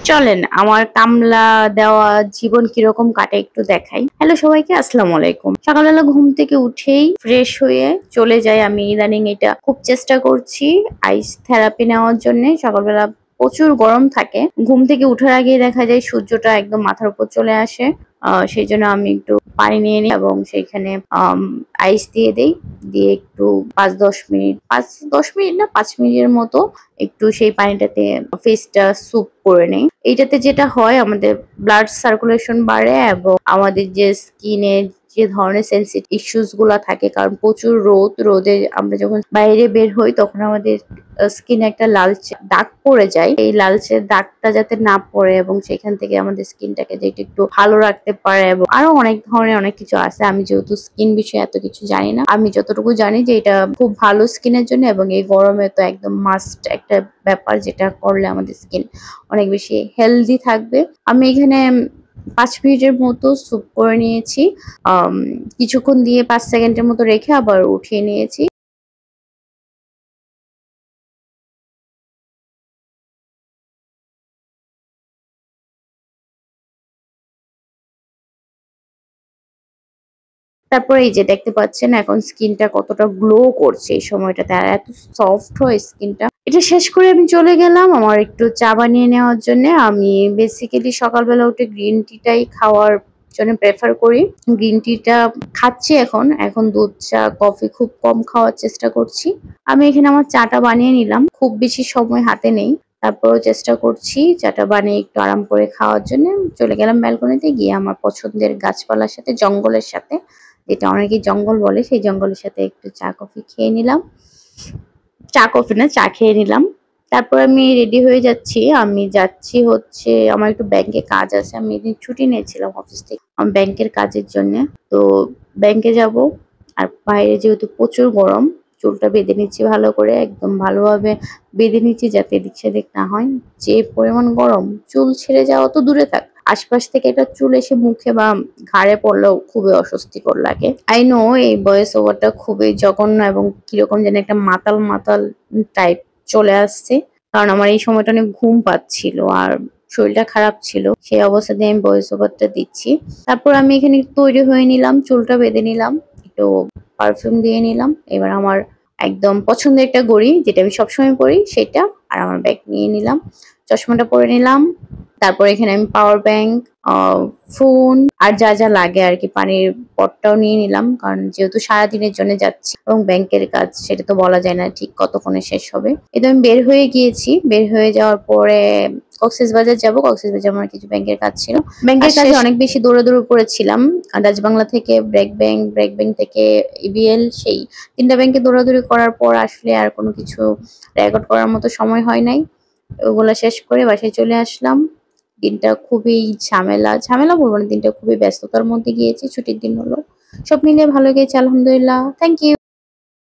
চলেন আমার কামলা দেওয়া জীবন কিরকম কাটে একটু দেখাই। হ্যালো সবাইকে, আসসালামু আলাইকুম। সকালবেলা ঘুম থেকে উঠেই ফ্রেশ হয়ে চলে যাই। আমি ইদানিং এটা খুব চেষ্টা করছি আইস থেরাপি নেওয়ার জন্য। সকালবেলা প্রচুর গরম থাকে, ঘুম থেকে উঠার আগেই দেখা যায় সূর্যটা একদম মাথার উপর চলে আসে। সেই জন্য আমি একটু পানি নিয়ে নিই এবং সেইখানে আইস দিয়ে দেই। দিয়ে একটু 5-10 মিনিট, 5-10 মিনিট না 5 মিনিটের মতো একটু সেই পানিটাতে ফেসটা স্যুপ করে নেই। এইটাতে যেটা হয়, আমাদের ব্লাড সার্কুলেশন বাড়ে এবং আমাদের যে স্কিনে যে ধরনের সেনসিটিভ ইস্যুস গুলা থাকে, কারণ প্রচুর রোদে আমরা যখন বাইরে বের হই তখন আমাদের স্কিনে একটা লালচে দাগ পড়ে যায়। এই লালচে দাগটা যাতে না পড়ে এবং সেখান থেকে আমাদের স্কিনটাকে যেটা একটু ভালো রাখতে পারে, এবং আরো অনেক ধরনের অনেক কিছু আছে। আমি যেহেতু স্কিন বিষয়ে এত কিছু জানি না, আমি যতটুকু জানি যে এটা খুব ভালো স্কিনের জন্য এবং এই গরমে তো একদম মাস্ট একটা ব্যাপার, যেটা করলে আমাদের স্কিন অনেক বেশি হেলদি থাকবে। আমি এখানে 5 মিনিটের মতো স্যুপ করে নিয়েছি। কিছুক্ষণ দিয়ে 5 সেকেন্ডের মতো রেখে আবার উঠিয়ে নিয়েছি। তারপরে এই যে দেখতে পাচ্ছেন এখন স্কিনটা কতটা গ্লো করছে এই সময়টাতে, আর এত সফট হয় স্কিনটা। এটা শেষ করে আমি চলে গেলাম আমার একটু চা বানিয়ে নেওয়ার জন্য। আমি বেসিক্যালি সকালবেলা উঠে গ্রিন টিটাই খাওয়ার জন্য প্রেফার করি। গ্রিন টিটা খাচ্ছি এখন। এখন দুধ চা কফি খুব কম খাওয়ার চেষ্টা করছি। আমি এখানে আমার চাটা বানিয়ে নিলাম, খুব বেশি সময় হাতে নেই, তারপরও চেষ্টা করছি চাটা বানিয়ে একটু আরাম করে খাওয়ার জন্য। চলে গেলাম ব্যালকনিতে, গিয়ে আমার পছন্দের গাছপালার সাথে, জঙ্গলের সাথে, যেটা অনেকেই জঙ্গল বলে, সেই জঙ্গলের সাথে একটু চা কফি খেয়ে নিলাম। চা কফি না, চা খেয়ে নিলাম। তারপর আমি রেডি হয়ে যাচ্ছি। আমি যাচ্ছি হচ্ছে আমার একটু ব্যাংকে কাজ আছে। আমি এদিন ছুটি নিয়েছিলাম অফিস থেকে আমার ব্যাংকের কাজের জন্য। তো ব্যাংকে যাব। আর বাইরে যেহেতু প্রচুর গরম, চুলটা বেঁধে নিচ্ছি ভালো করে, একদম ভালোভাবে বেঁধে নিচ্ছি যাতে এদিক সেদিক না হয়। যে পরিমাণ গরম, চুল ছেড়ে যাওয়া তো দূরে থাক, আশপাশ থেকে একটা চুল এসে মুখে বা ঘাড়ে পড়লেও খুবই অস্বস্তিকর লাগে। আই নো এই ভয়েস ওভারটা খুবই জঘন্য এবং কিরকম যেন একটা মাতাল মাতাল টাইপ চলে আসছে, কারণ আমার এই সময়টা অনেক ঘুম পাচ্ছিল আর শরীরটা খারাপ ছিল। সেই অবস্থাতে আমি ভয়েস ওভারটা দিচ্ছি। তারপর আমি এখানে তৈরি হয়ে নিলাম, চুলটা বেঁধে নিলাম, একটু পারফিউম দিয়ে নিলাম। এবার আমার একদম পছন্দের একটা ঘড়ি, যেটা আমি সবসময় পরি সেটা, আর আমার ব্যাগ নিয়ে নিলাম, চশমাটা পরে নিলাম। তারপর এখানে আমি পাওয়ার ব্যাংক, ফোন আর যা যা লাগে আর কি, পানির পটটাও নিয়ে নিলাম, কারণ যেহেতু সারাদিনের জন্য যাচ্ছি এবং ব্যাংকের কাজ, সেটা তো বলা যায় না ঠিক কতক্ষণে শেষ হবে। এই তো আমি বের হয়ে গিয়েছি। বের হয়ে যাওয়ার পরে কক্সবাজার যাব। কক্সবাজার আমার কিছু ব্যাংকের কাজ ছিল। ব্যাংকের কাজে অনেক বেশি দৌড়াদৌড়ি করেছিলাম। ডাচ বাংলা থেকে ব্র্যাক ব্যাংক থেকে ইবিএল, সেই 3টা ব্যাংকে দৌড়াদৌড়ি করার পর আসলে আর কোনো কিছু রেকর্ড করার মতো সময় হয় নাই। ওগুলা শেষ করে বাসায় চলে আসলাম। দিনটা খুবই ঝামেলা বলবো না, দিনটা খুবই ব্যস্ততার মধ্যে গিয়েছে, ছুটির দিন হলো। সব মিলিয়ে ভালো গিয়েছে, আলহামদুলিল্লাহ। Thank you.